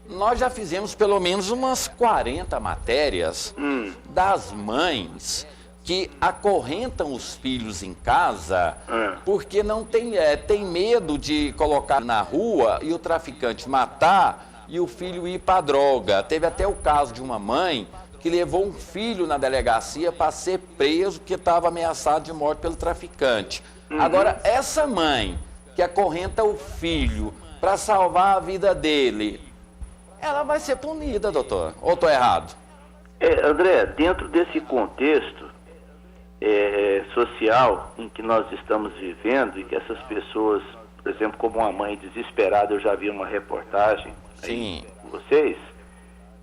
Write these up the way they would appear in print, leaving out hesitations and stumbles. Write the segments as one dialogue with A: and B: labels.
A: Nós já fizemos pelo menos umas 40 matérias das mães que acorrentam os filhos em casa porque não tem medo de colocar na rua e o traficante matar e o filho ir para droga. Teve até o caso de uma mãe que levou um filho na delegacia para ser preso porque estava ameaçado de morte pelo traficante. Agora, essa mãe que acorrenta o filho para salvar a vida dele, ela vai ser punida, doutor. Ou estou errado?
B: André, dentro desse contexto social em que nós estamos vivendo e que essas pessoas, por exemplo, como uma mãe desesperada, eu já vi uma reportagem aí com vocês,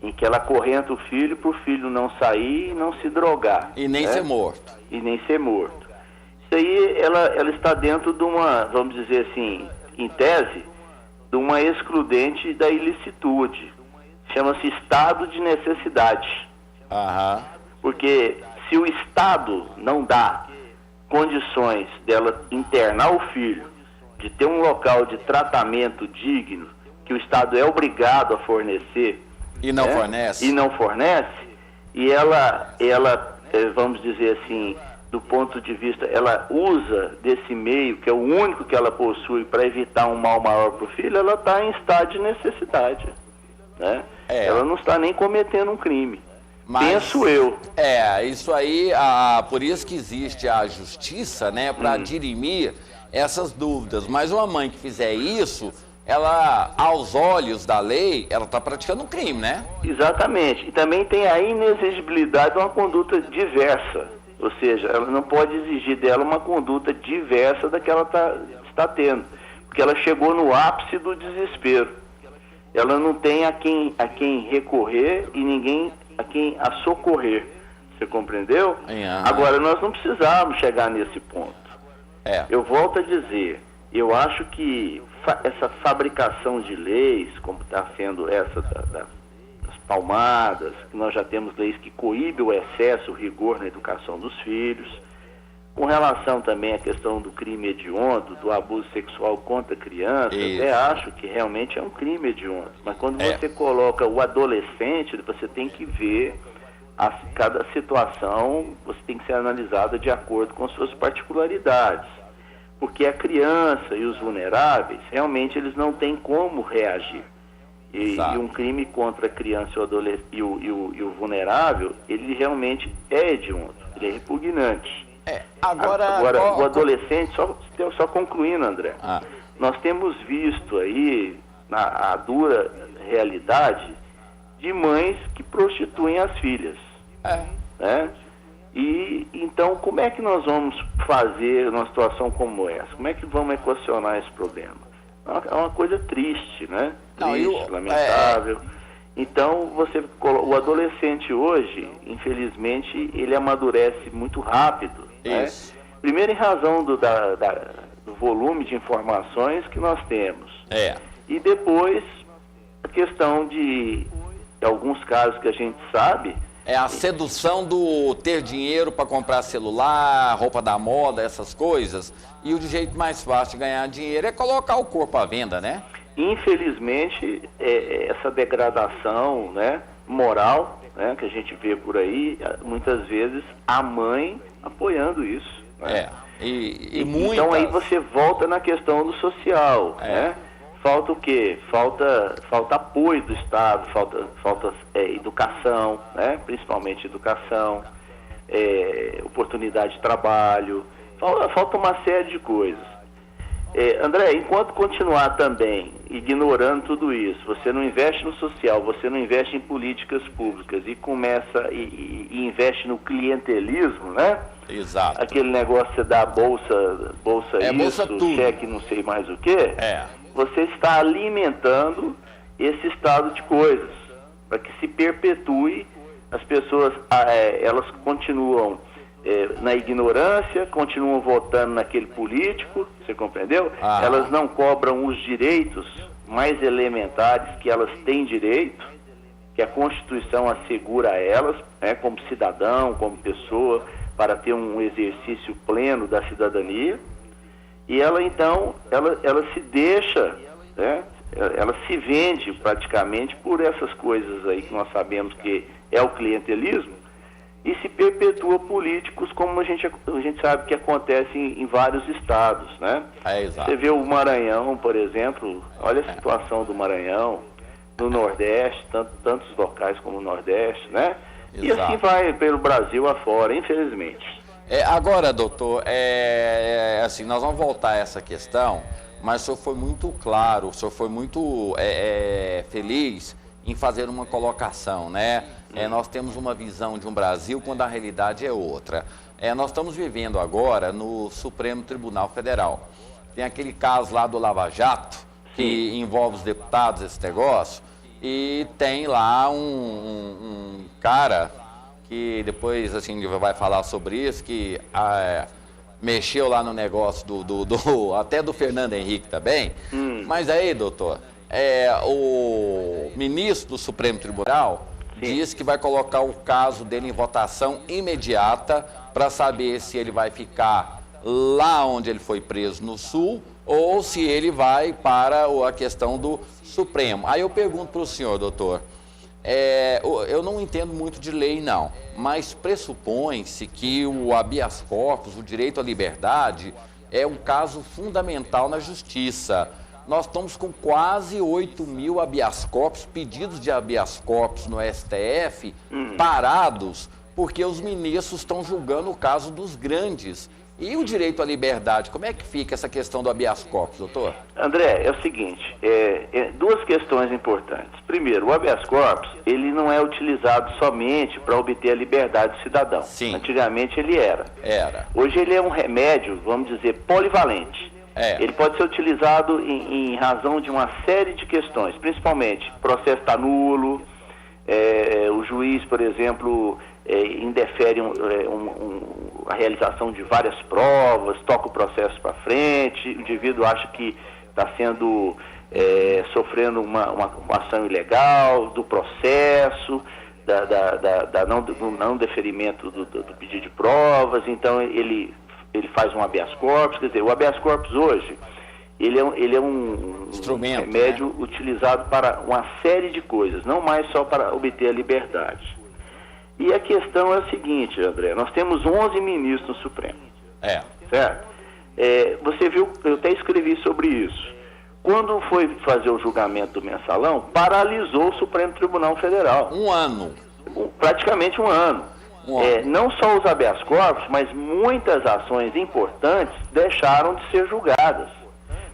B: em que ela acorrenta o filho para o filho não sair e não se drogar.
A: E nem ser morto.
B: E nem ser morto. Isso aí, ela está dentro de uma, vamos dizer assim, em tese, de uma excludente da ilicitude. Chama-se estado de necessidade. Porque se o Estado não dá condições dela internar o filho, de ter um local de tratamento digno, que o Estado é obrigado a fornecer,
A: e não fornece.
B: E ela, vamos dizer assim, do ponto de vista, ela usa desse meio, que é o único que ela possui, para evitar um mal maior para o filho, ela está em estado de necessidade. Né? Ela não está nem cometendo um crime. Penso eu.
A: Isso aí, por isso que existe a justiça, né, para dirimir essas dúvidas. Mas uma mãe que fizer isso, ela, aos olhos da lei, ela está praticando um crime, né?
B: Exatamente. E também tem a inexigibilidade de uma conduta diversa. Ou seja, ela não pode exigir dela uma conduta diversa da que ela está tendo. Porque ela chegou no ápice do desespero. Ela não tem a quem recorrer e ninguém a quem a socorrer. Você compreendeu? Agora, nós não precisávamos chegar nesse ponto. Eu volto a dizer, eu acho que essa fabricação de leis, como está sendo essa das palmadas, que nós já temos leis que coíbem o excesso, o rigor na educação dos filhos, com relação também à questão do crime hediondo, do abuso sexual contra crianças, até acho que realmente é um crime hediondo. Mas quando você coloca o adolescente, você tem que ver cada situação, você tem que ser analisada de acordo com suas particularidades. Porque a criança e os vulneráveis, realmente eles não têm como reagir. E um crime contra a criança e o vulnerável, ele realmente é hediondo, ele é repugnante. Agora o adolescente, só concluindo, André, nós temos visto aí a dura realidade de mães que prostituem as filhas. Né? E então, como é que nós vamos fazer numa situação como essa? Como é que vamos equacionar esse problema? É uma coisa triste, né? Triste, lamentável. Então, o adolescente hoje, infelizmente, ele amadurece muito rápido. Né? Primeiro, em razão do volume de informações que nós temos. E depois, a questão de alguns casos que a gente sabe.
A: A sedução do ter dinheiro para comprar celular, roupa da moda, essas coisas. E o jeito mais fácil de ganhar dinheiro é colocar o corpo à venda, né?
B: Infelizmente, essa degradação, né, moral, né, que a gente vê por aí, muitas vezes a mãe apoiando isso. Né? Então aí você volta na questão do social, né? Falta o quê? Falta apoio do Estado, falta educação, né? Principalmente educação, oportunidade de trabalho, falta uma série de coisas. André, enquanto continuar também ignorando tudo isso, você não investe no social, você não investe em políticas públicas e começa e investe no clientelismo, né?
A: Exato.
B: Aquele negócio de dar bolsa
A: bolsa tudo,
B: cheque não sei mais o quê. Você está alimentando esse estado de coisas, para que se perpetue, as pessoas, elas continuam na ignorância, continuam votando naquele político, você compreendeu? Elas não cobram os direitos mais elementares que elas têm direito, que a Constituição assegura a elas, né, como cidadão, como pessoa, para ter um exercício pleno da cidadania. E ela, então, ela se deixa, né, ela se vende praticamente por essas coisas aí que nós sabemos que é o clientelismo, e se perpetua políticos, como a gente sabe que acontece em vários estados, né?
A: Exato.
B: Você vê o Maranhão, por exemplo, olha a situação do Maranhão, no Nordeste, tantos locais como o Nordeste, né? Exato. E assim vai pelo Brasil afora, infelizmente.
A: Agora, doutor, assim, nós vamos voltar a essa questão, mas o senhor foi muito claro, o senhor foi muito feliz em fazer uma colocação, né? Nós temos uma visão de um Brasil quando a realidade é outra. Nós estamos vivendo agora no Supremo Tribunal Federal. Tem aquele caso lá do Lava Jato, que envolve os deputados, esse negócio, e tem lá um cara que depois, assim, vai falar sobre isso, que mexeu lá no negócio até do Fernando Henrique também. Mas aí, doutor, o ministro do Supremo Tribunal diz que vai colocar o caso dele em votação imediata para saber se ele vai ficar lá onde ele foi preso no Sul ou se ele vai para a questão do Supremo. Aí eu pergunto para o senhor, doutor, eu não entendo muito de lei não, mas pressupõe-se que o habeas corpus, o direito à liberdade, é um caso fundamental na justiça. Nós estamos com quase 8 mil habeas corpus, pedidos de habeas corpus no STF, parados, porque os ministros estão julgando o caso dos grandes. E o direito à liberdade, como é que fica essa questão do habeas corpus, doutor?
B: André, é o seguinte, duas questões importantes. Primeiro, o habeas corpus, ele não é utilizado somente para obter a liberdade do cidadão.
A: Sim.
B: Antigamente ele era. Hoje ele é um remédio, vamos dizer, polivalente. Ele pode ser utilizado em razão de uma série de questões, principalmente o processo está nulo, o juiz, por exemplo, indefere a realização de várias provas, toca o processo para frente, o indivíduo acha que está sofrendo uma ação ilegal do processo, do não deferimento do pedido de provas, então ele faz um habeas corpus. Quer dizer, o habeas corpus hoje, ele é um
A: instrumento,
B: remédio,
A: né?
B: Utilizado para uma série de coisas, não mais só para obter a liberdade. E a questão é a seguinte, André, nós temos 11 ministros no Supremo. Certo? Você viu, eu até escrevi sobre isso. Quando foi fazer o julgamento do mensalão, paralisou o Supremo Tribunal Federal.
A: Um ano.
B: Praticamente um ano. Não só os habeas corpus, mas muitas ações importantes deixaram de ser julgadas,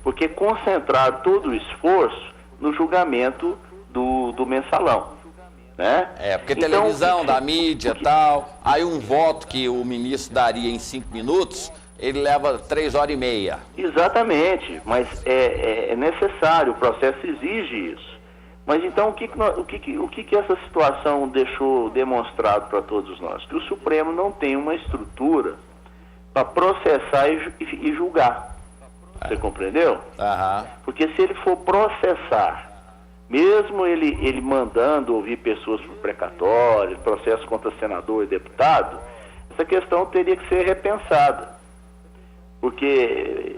B: porque concentraram todo o esforço no julgamento do mensalão, né?
A: Porque então, televisão, da mídia e tal, aí um voto que o ministro daria em 5 minutos, ele leva 3h30.
B: Exatamente, mas é necessário, o processo exige isso. Mas então o que essa situação deixou demonstrado para todos nós? Que o Supremo não tem uma estrutura para processar e julgar. Você compreendeu? Porque se ele for processar, mesmo ele mandando ouvir pessoas por precatório, processo contra senador e deputado, essa questão teria que ser repensada. Porque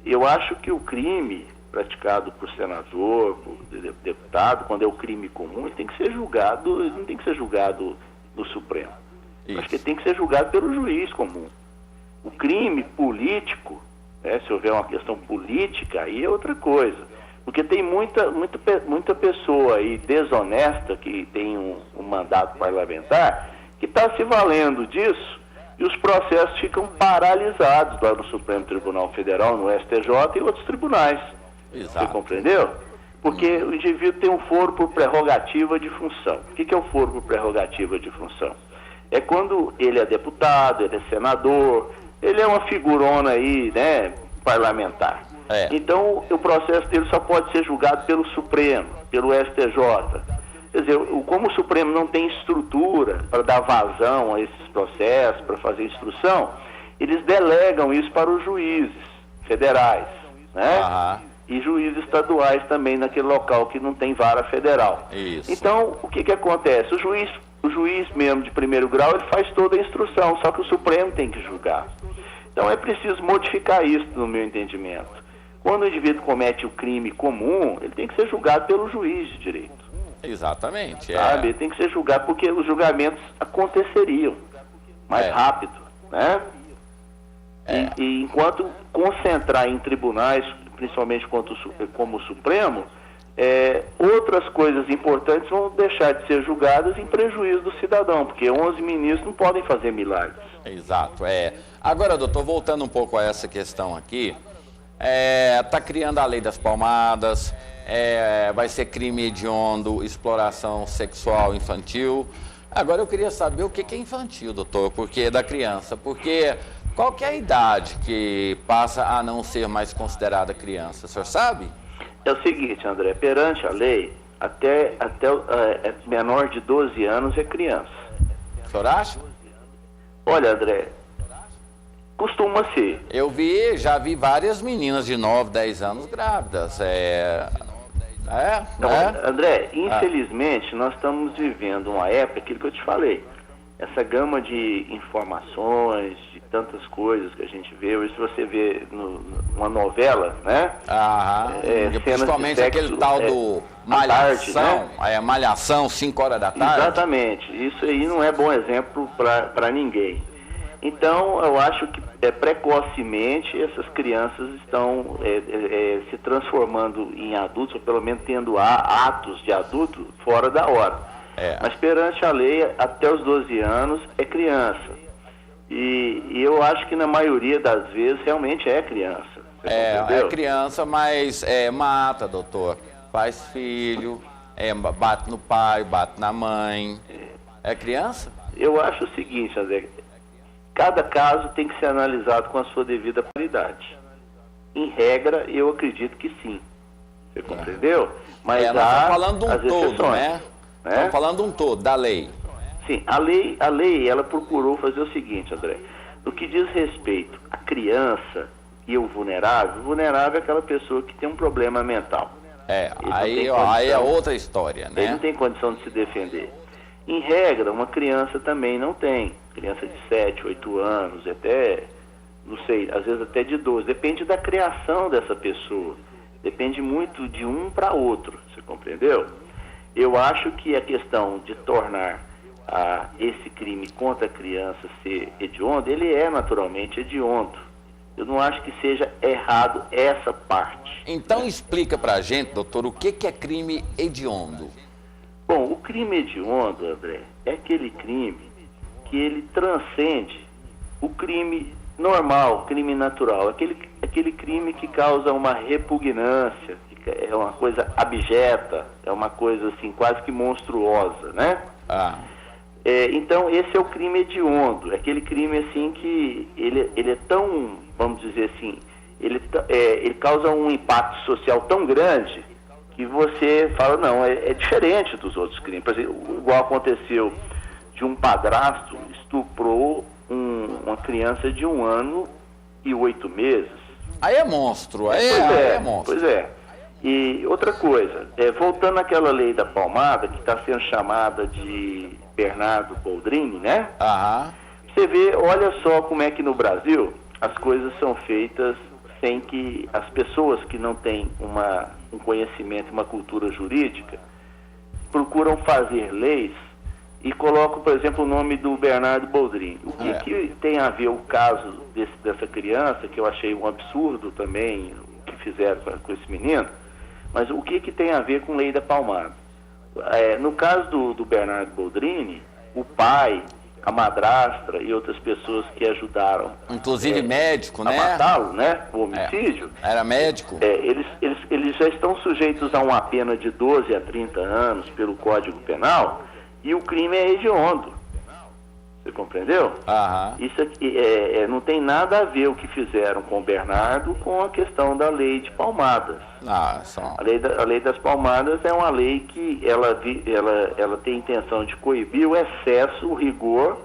B: eu acho que o crime praticado por senador, por deputado, quando é o crime comum, ele tem que ser julgado, ele não tem que ser julgado no Supremo. Acho que ele tem que ser julgado pelo juiz comum. O crime político, se houver uma questão política, aí é outra coisa. Porque tem muita pessoa aí desonesta que tem um mandato parlamentar que está se valendo disso e os processos ficam paralisados lá no Supremo Tribunal Federal, no STJ e outros tribunais.
A: Exato.
B: Você compreendeu? Porque o indivíduo tem um foro por prerrogativa de função. O que é o foro por prerrogativa de função? É quando ele é deputado, ele é senador, ele é uma figurona aí, né, parlamentar. Então, o processo dele só pode ser julgado pelo Supremo, pelo STJ. Quer dizer, como o Supremo não tem estrutura para dar vazão a esses processos, para fazer instrução, eles delegam isso para os juízes federais, né? E juízes estaduais também naquele local que não tem vara federal.
A: Isso.
B: Então, o que acontece? O juiz mesmo de primeiro grau, ele faz toda a instrução, só que o Supremo tem que julgar. Então é preciso modificar isso, no meu entendimento. Quando o indivíduo comete o crime comum, ele tem que ser julgado pelo juiz de direito.
A: Exatamente.
B: Sabe? Ele tem que ser julgado porque os julgamentos aconteceriam mais rápido, né? E enquanto concentrar em tribunais, principalmente como o Supremo, outras coisas importantes vão deixar de ser julgadas em prejuízo do cidadão, porque 11 ministros não podem fazer milagres.
A: Exato, Agora, doutor, voltando um pouco a essa questão aqui, está criando a lei das palmadas, vai ser crime hediondo, exploração sexual infantil. Agora eu queria saber o que é infantil, doutor, porque da criança, porque qual que é a idade que passa a não ser mais considerada criança, o senhor sabe?
B: É o seguinte, André, perante a lei, até menor de 12 anos é criança.
A: O senhor acha?
B: Olha, André, costuma ser.
A: Eu já vi várias meninas de 9, 10 anos grávidas.
B: André, infelizmente nós estamos vivendo uma época, aquilo que eu te falei, essa gama de informações, de tantas coisas que a gente vê. Hoje, se você vê numa novela, né?
A: Principalmente aquele tal do Malhação,
B: tarde, né?
A: Malhação, 5 horas da tarde.
B: Exatamente. Isso aí não é bom exemplo para ninguém. Então, eu acho que precocemente essas crianças estão se transformando em adultos, ou pelo menos tendo atos de adulto fora da hora. Mas perante a lei, até os 12 anos é criança. E eu acho que na maioria das vezes realmente é criança.
A: É criança, mas mata, doutor. Faz filho, bate no pai, bate na mãe. É criança?
B: Eu acho o seguinte, André. Cada caso tem que ser analisado com a sua devida qualidade. Em regra, eu acredito que sim. Você compreendeu? Mas
A: nós estamos falando de um todo, né?
B: Estamos
A: falando de um todo, da lei.
B: Sim, a lei, ela procurou fazer o seguinte, André. No que diz respeito à criança e o vulnerável é aquela pessoa que tem um problema mental.
A: Aí é outra história, né?
B: Ele não tem condição de se defender. Em regra, uma criança também não tem. Criança de 7, 8 anos, até, não sei, às vezes até de 12. Depende da criação dessa pessoa. Depende muito de um para outro, você compreendeu? Eu acho que a questão de tornar esse crime contra a criança ser hediondo, ele é naturalmente hediondo. Eu não acho que seja errado essa parte.
A: Então explica pra gente, doutor, o que é crime hediondo?
B: Bom, o crime hediondo, André, é aquele crime que ele transcende o crime normal, o crime natural, aquele crime que causa uma repugnância, que é uma coisa abjeta, é uma coisa assim quase que monstruosa, né? Então esse é o crime hediondo, aquele crime assim que ele é tão, vamos dizer assim, ele causa um impacto social tão grande que você fala, não, é diferente dos outros crimes. Por exemplo, igual aconteceu de um padrasto estuprou uma criança de 1 ano e 8 meses.
A: Aí é monstro, é monstro.
B: Pois é. E outra coisa, voltando àquela lei da palmada, que está sendo chamada de Bernardo Boldrini, né? Você vê, olha só como é que no Brasil as coisas são feitas sem que as pessoas que não têm um conhecimento, uma cultura jurídica, procuram fazer leis e colocam, por exemplo, o nome do Bernardo Boldrini. O que tem a ver o caso dessa criança, que eu achei um absurdo também, o que fizeram com esse menino, mas o que tem a ver com lei da palmada? No caso do Bernardo Boldrini, o pai, a madrastra e outras pessoas que ajudaram,
A: inclusive médico, né?
B: A matá-lo, né? O homicídio.
A: Era médico.
B: Eles já estão sujeitos a uma pena de 12 a 30 anos pelo Código Penal e o crime é hediondo. Você compreendeu? Isso aqui, não tem nada a ver o que fizeram com o Bernardo com a questão da lei de palmadas. A lei das palmadas é uma lei que ela tem a intenção de coibir o excesso, o rigor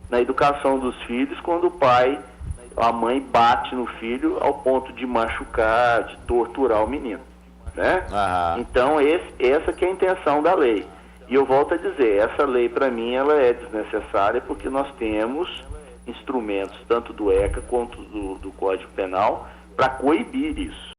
B: na educação dos filhos quando a mãe bate no filho ao ponto de machucar, de torturar o menino, né? Então essa que é a intenção da lei. E eu volto a dizer, essa lei para mim ela é desnecessária porque nós temos instrumentos tanto do ECA quanto do Código Penal para coibir isso.